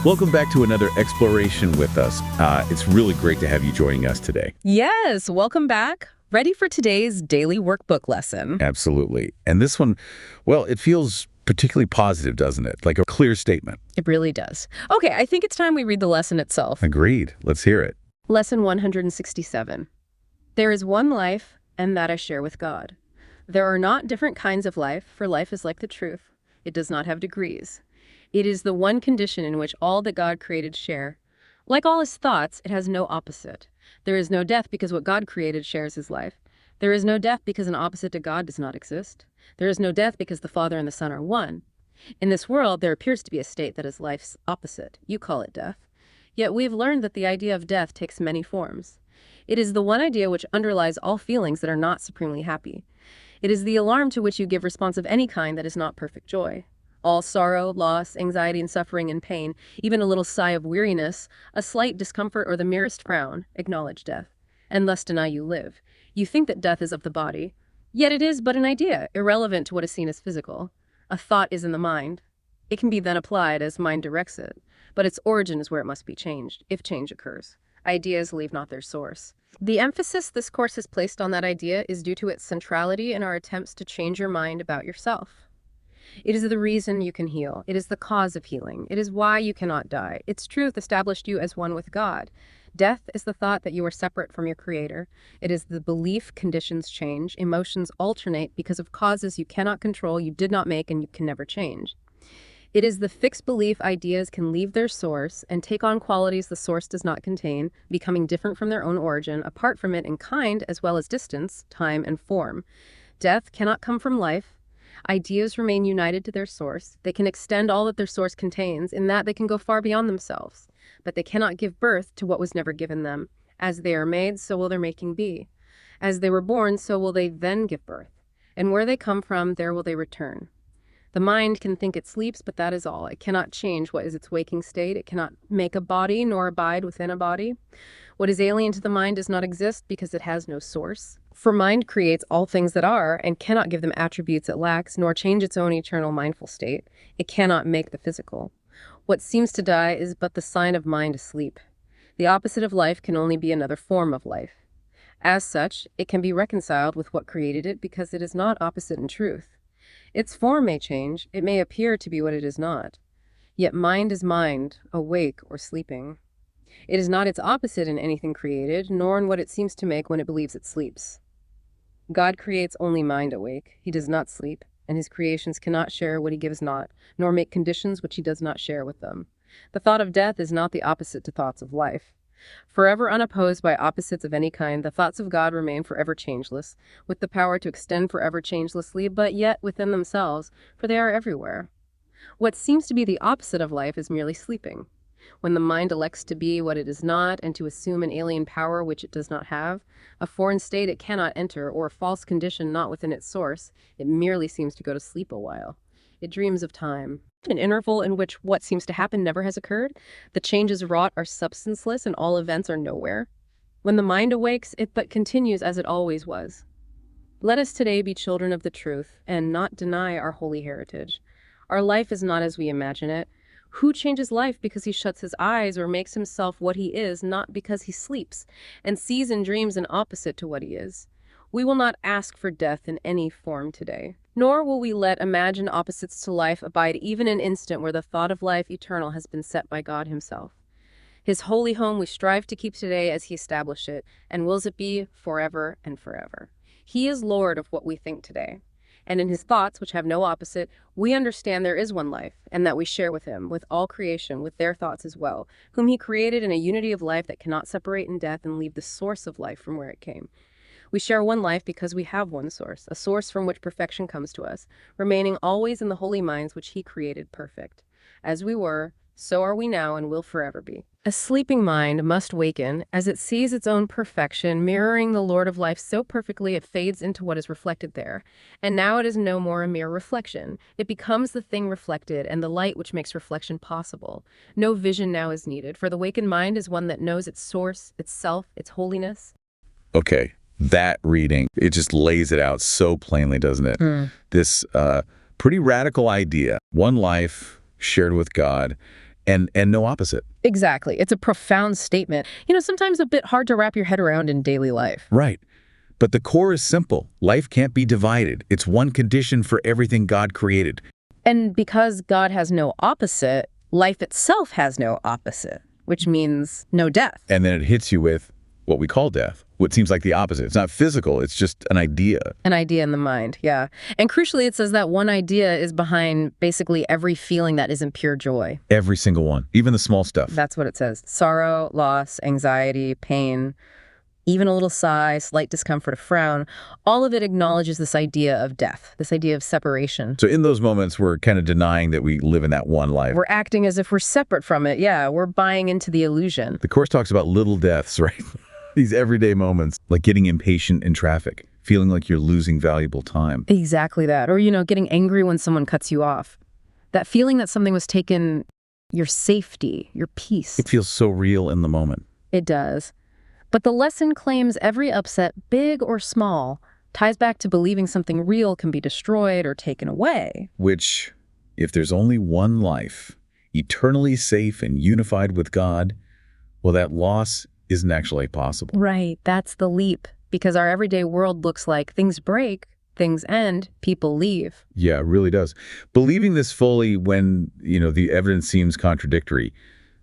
Welcome back to another exploration with us. It's really great to have you joining us today. Yes, welcome back. Ready for today's daily workbook lesson? Absolutely. And this one, well, it feels particularly positive, doesn't it? Like a clear statement. It really does. Okay, I think it's time we read the lesson itself. Agreed. Let's hear it. Lesson 167. There is one life, and that I share with God. There are not different kinds of life, for life is like the truth. It does not have degrees. It is the one condition in which all that God created share. Like all his thoughts, it has no opposite. There is no death because what God created shares his life. There is no death because an opposite to God does not exist. There is no death because the Father and the Son are one. In this world, there appears to be a state that is life's opposite. You call it death. Yet we've learned that the idea of death takes many forms. It is the one idea which underlies all feelings that are not supremely happy. It is the alarm to which you give response of any kind that is not perfect joy. All sorrow, loss, anxiety, and suffering and pain, even a little sigh of weariness, a slight discomfort, or the merest frown, acknowledge death, and thus deny you live. You think that death is of the body, yet it is but an idea, irrelevant to what is seen as physical. A thought is in the mind. It can be then applied as mind directs it, but its origin is where it must be changed, if change occurs. Ideas leave not their source. The emphasis this course has placed on that idea is due to its centrality in our attempts to change your mind about yourself. It is the reason you can heal. It is the cause of healing. It is why you cannot die. Its truth established you as one with God. Death is the thought that you are separate from your Creator. It is the belief conditions change. Emotions alternate because of causes you cannot control, you did not make, and you can never change. It is the fixed belief ideas can leave their source and take on qualities the source does not contain, becoming different from their own origin, apart from it in kind as well as distance, time, and form. Death cannot come from life. Ideas remain united to their source. They can extend all that their source contains, in that they can go far beyond themselves. But they cannot give birth to what was never given them. As they are made, so will their making be. As they were born, so will they then give birth. And where they come from, there will they return. The mind can think it sleeps, but that is all. It cannot change what is its waking state. It cannot make a body, nor abide within a body. What is alien to the mind does not exist because it has no source. For mind creates all things that are, and cannot give them attributes it lacks, nor change its own eternal mindful state. It cannot make the physical. What seems to die is but the sign of mind asleep. The opposite of life can only be another form of life. As such, it can be reconciled with what created it because it is not opposite in truth. Its form may change, it may appear to be what it is not. Yet mind is mind, awake or sleeping. It is not its opposite in anything created, nor in what it seems to make when it believes it sleeps. God creates only mind awake. He does not sleep, and his creations cannot share what he gives not, nor make conditions which he does not share with them. The thought of death is not the opposite to thoughts of life. Forever unopposed by opposites of any kind, the thoughts of God remain forever changeless, with the power to extend forever changelessly, but yet within themselves, for they are everywhere. What seems to be the opposite of life is merely sleeping. When the mind elects to be what it is not and to assume an alien power which it does not have, a foreign state it cannot enter, or a false condition not within its source, it merely seems to go to sleep a while. It dreams of time, an interval in which what seems to happen never has occurred. The changes wrought are substanceless and all events are nowhere. When the mind awakes, it but continues as it always was. Let us today be children of the truth and not deny our holy heritage. Our life is not as we imagine it. Who changes life because he shuts his eyes or makes himself what he is, not because he sleeps and sees and dreams an opposite to what he is? We will not ask for death in any form today, nor will we let imagined opposites to life abide even an instant where the thought of life eternal has been set by God himself. His holy home we strive to keep today as he established it, and wills it be forever and forever. He is Lord of what we think today. And in his thoughts, which have no opposite, we understand there is one life, and that we share with him, with all creation, with their thoughts as well, whom he created in a unity of life that cannot separate in death and leave the source of life from where it came. We share one life because we have one source, a source from which perfection comes to us, remaining always in the holy minds which he created perfect. As we were, so are we now and will forever be. A sleeping mind must waken as it sees its own perfection, mirroring the Lord of life so perfectly it fades into what is reflected there. And now it is no more a mere reflection. It becomes the thing reflected and the light which makes reflection possible. No vision now is needed, for the wakened mind is one that knows its source, its self, its holiness. Okay, that reading, it just lays it out so plainly, doesn't it? This pretty radical idea, one life shared with God, and no opposite. Exactly. It's a profound statement. Sometimes a bit hard to wrap your head around in daily life. Right. But the core is simple. Life can't be divided. It's one condition for everything God created. And because God has no opposite, life itself has no opposite, which means no death. And then it hits you with what we call death, what seems like the opposite. It's not physical, it's just an idea. An idea in the mind, yeah. And crucially, it says that one idea is behind basically every feeling that isn't pure joy. Every single one, even the small stuff. That's what it says. Sorrow, loss, anxiety, pain, even a little sigh, slight discomfort, a frown, all of it acknowledges this idea of death, this idea of separation. So in those moments, we're kind of denying that we live in that one life. We're acting as if we're separate from it. Yeah, we're buying into the illusion. The Course talks about little deaths, right? These everyday moments, like getting impatient in traffic, feeling like you're losing valuable time. Exactly that. Or, getting angry when someone cuts you off. That feeling that something was taken, your safety, your peace. It feels so real in the moment. It does. But the lesson claims every upset, big or small, ties back to believing something real can be destroyed or taken away. Which, if there's only one life, eternally safe and unified with God, well, that loss isn't actually possible. Right, that's the leap. Because our everyday world looks like things break, things end, people leave. Yeah, it really does. Believing this fully when, the evidence seems contradictory,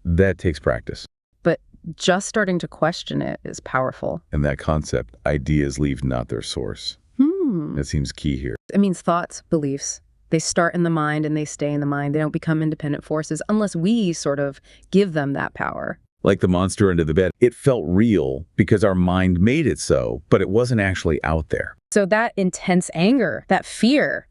that takes practice. But just starting to question it is powerful. And that concept, ideas leave not their source. That seems key here. It means thoughts, beliefs. They start in the mind and they stay in the mind. They don't become independent forces unless we sort of give them that power. Like the monster under the bed, it felt real because our mind made it so, but it wasn't actually out there. So that intense anger, that fear,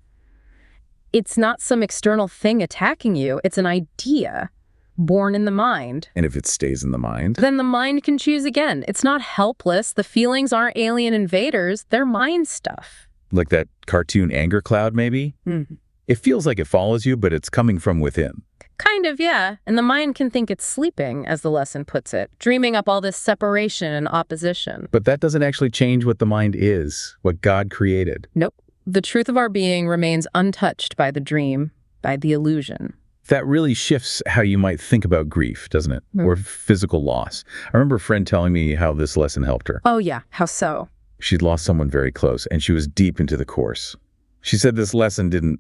it's not some external thing attacking you. It's an idea born in the mind. And if it stays in the mind, then the mind can choose again. It's not helpless. The feelings aren't alien invaders. They're mind stuff. Like that cartoon anger cloud, maybe? Mm-hmm. It feels like it follows you, but it's coming from within. Kind of, yeah. And the mind can think it's sleeping, as the lesson puts it, dreaming up all this separation and opposition. But that doesn't actually change what the mind is, what God created. Nope. The truth of our being remains untouched by the dream, by the illusion. That really shifts how you might think about grief, doesn't it? Or physical loss. I remember a friend telling me how this lesson helped her. Oh, yeah. How so? She'd lost someone very close, and she was deep into the Course. She said this lesson didn't,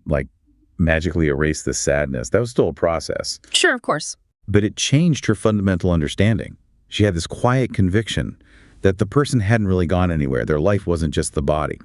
magically erase the sadness. That was still a process. Sure, of course. But it changed her fundamental understanding. She had this quiet conviction that the person hadn't really gone anywhere. Their life wasn't just the body.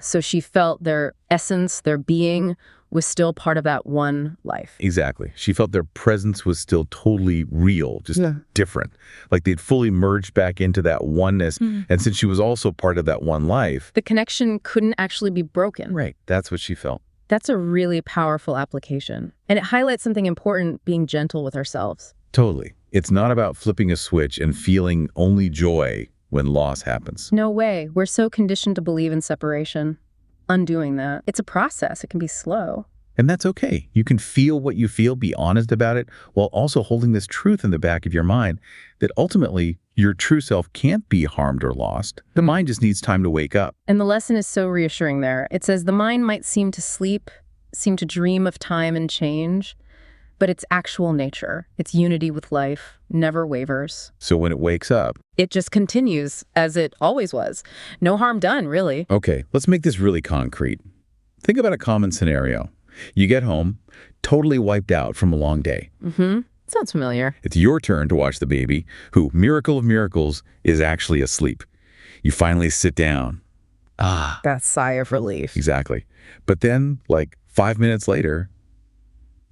So she felt their essence, their being, was still part of that one life. Exactly. She felt their presence was still totally real, just different. Like they'd fully merged back into that oneness. And since she was also part of that one life, the connection couldn't actually be broken. Right. That's what she felt. That's a really powerful application. And it highlights something important, being gentle with ourselves. Totally. It's not about flipping a switch and feeling only joy when loss happens. No way. We're so conditioned to believe in separation. Undoing that. It's a process. It can be slow. And that's okay. You can feel what you feel, be honest about it, while also holding this truth in the back of your mind that ultimately your true self can't be harmed or lost. The mind just needs time to wake up. And the lesson is so reassuring there. It says the mind might seem to sleep, seem to dream of time and change, but its actual nature, its unity with life, never wavers. So when it wakes up, it just continues as it always was. No harm done, really. Okay, let's make this really concrete. Think about a common scenario. You get home, totally wiped out from a long day. Sounds familiar. It's your turn to watch the baby, who, miracle of miracles, is actually asleep. You finally sit down. That sigh of relief. Exactly. But then, 5 minutes later,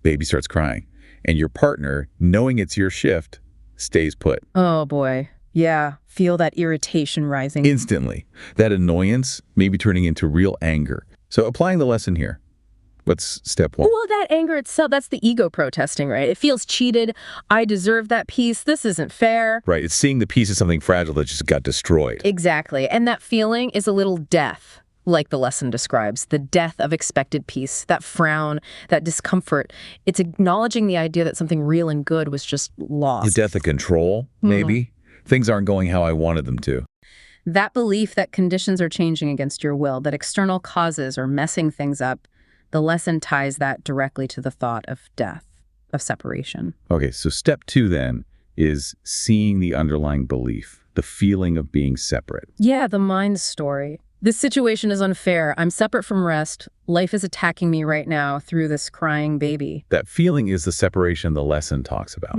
baby starts crying. And your partner, knowing it's your shift, stays put. Oh, boy. Yeah. Feel that irritation rising. Instantly. That annoyance may be turning into real anger. So applying the lesson here. What's step one? Well, that anger itself, that's the ego protesting, right? It feels cheated. I deserve that piece. This isn't fair. Right. It's seeing the piece of something fragile that just got destroyed. Exactly. And that feeling is a little death, like the lesson describes, the death of expected peace, that frown, that discomfort. It's acknowledging the idea that something real and good was just lost. The death of control, maybe. Things aren't going how I wanted them to. That belief that conditions are changing against your will, that external causes are messing things up, the lesson ties that directly to the thought of death, of separation. Okay, so step 2 then is seeing the underlying belief, the feeling of being separate. Yeah, the mind story. This situation is unfair. I'm separate from rest. Life is attacking me right now through this crying baby. That feeling is the separation the lesson talks about.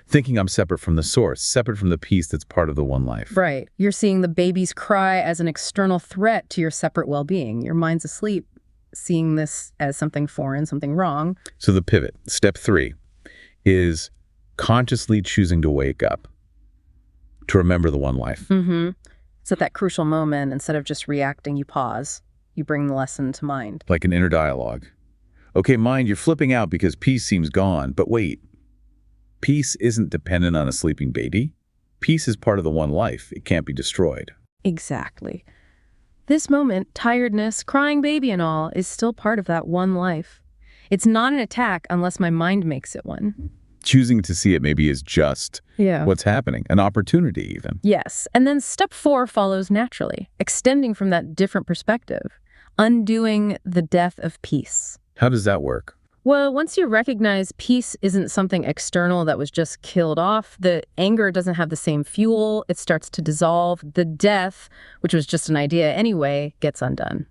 Thinking I'm separate from the source, separate from the peace that's part of the one life. Right. You're seeing the baby's cry as an external threat to your separate well-being. Your mind's asleep, seeing this as something foreign, something wrong. So the pivot, step 3, is consciously choosing to wake up, to remember the one life. It's at that crucial moment, instead of just reacting, you pause. You bring the lesson to mind. Like an inner dialogue. Okay, mind, you're flipping out because peace seems gone, but wait. Peace isn't dependent on a sleeping baby. Peace is part of the one life. It can't be destroyed. Exactly. This moment, tiredness, crying baby and all, is still part of that one life. It's not an attack unless my mind makes it one. Choosing to see it maybe is just Yeah. what's happening, an opportunity even. Yes. And then step 4 follows naturally, extending from that different perspective, undoing the death of peace. How does that work? Well, once you recognize peace isn't something external that was just killed off, the anger doesn't have the same fuel, it starts to dissolve. The death, which was just an idea anyway, gets undone.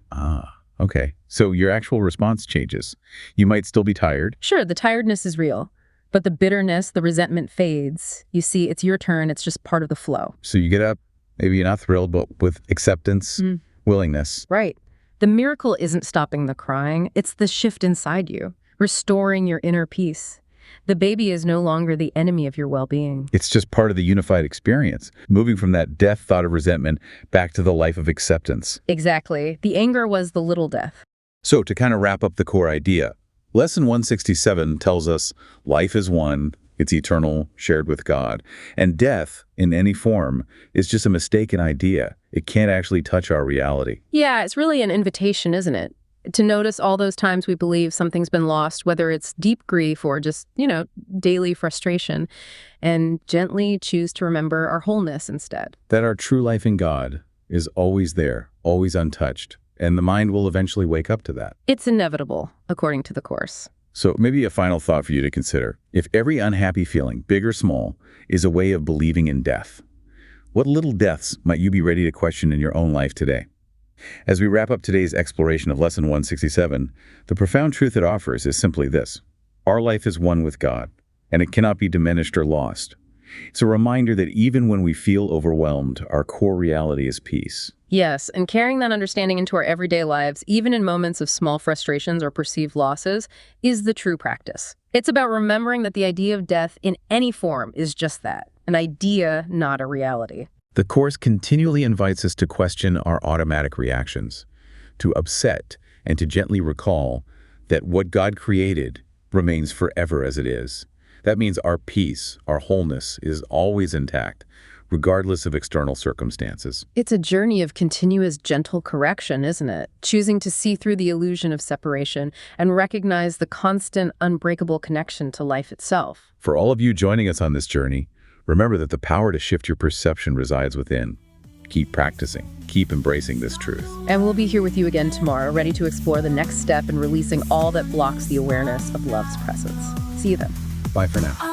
Okay. So your actual response changes. You might still be tired. Sure, the tiredness is real, but the bitterness, the resentment fades. You see, it's your turn, it's just part of the flow. So you get up, maybe you're not thrilled, but with acceptance, willingness. Right. The miracle isn't stopping the crying, it's the shift inside you, restoring your inner peace. The baby is no longer the enemy of your well-being. It's just part of the unified experience, moving from that death thought of resentment back to the life of acceptance. Exactly. The anger was the little death. So to kind of wrap up the core idea, Lesson 167 tells us life is one, it's eternal, shared with God, and death, in any form, is just a mistaken idea. It can't actually touch our reality. Yeah, it's really an invitation, isn't it? To notice all those times we believe something's been lost, whether it's deep grief or just, daily frustration, and gently choose to remember our wholeness instead. That our true life in God is always there, always untouched, and the mind will eventually wake up to that. It's inevitable, according to the Course. So maybe a final thought for you to consider. If every unhappy feeling, big or small, is a way of believing in death, what little deaths might you be ready to question in your own life today? As we wrap up today's exploration of Lesson 167, the profound truth it offers is simply this. Our life is one with God, and it cannot be diminished or lost. It's a reminder that even when we feel overwhelmed, our core reality is peace. Yes, and carrying that understanding into our everyday lives, even in moments of small frustrations or perceived losses, is the true practice. It's about remembering that the idea of death in any form is just that, an idea, not a reality. The Course continually invites us to question our automatic reactions, to upset and to gently recall that what God created remains forever as it is. That means our peace, our wholeness is always intact, regardless of external circumstances. It's a journey of continuous gentle correction, isn't it? Choosing to see through the illusion of separation and recognize the constant, unbreakable connection to life itself. For all of you joining us on this journey, remember that the power to shift your perception resides within. Keep practicing. Keep embracing this truth. And we'll be here with you again tomorrow, ready to explore the next step in releasing all that blocks the awareness of love's presence. See you then. Bye for now.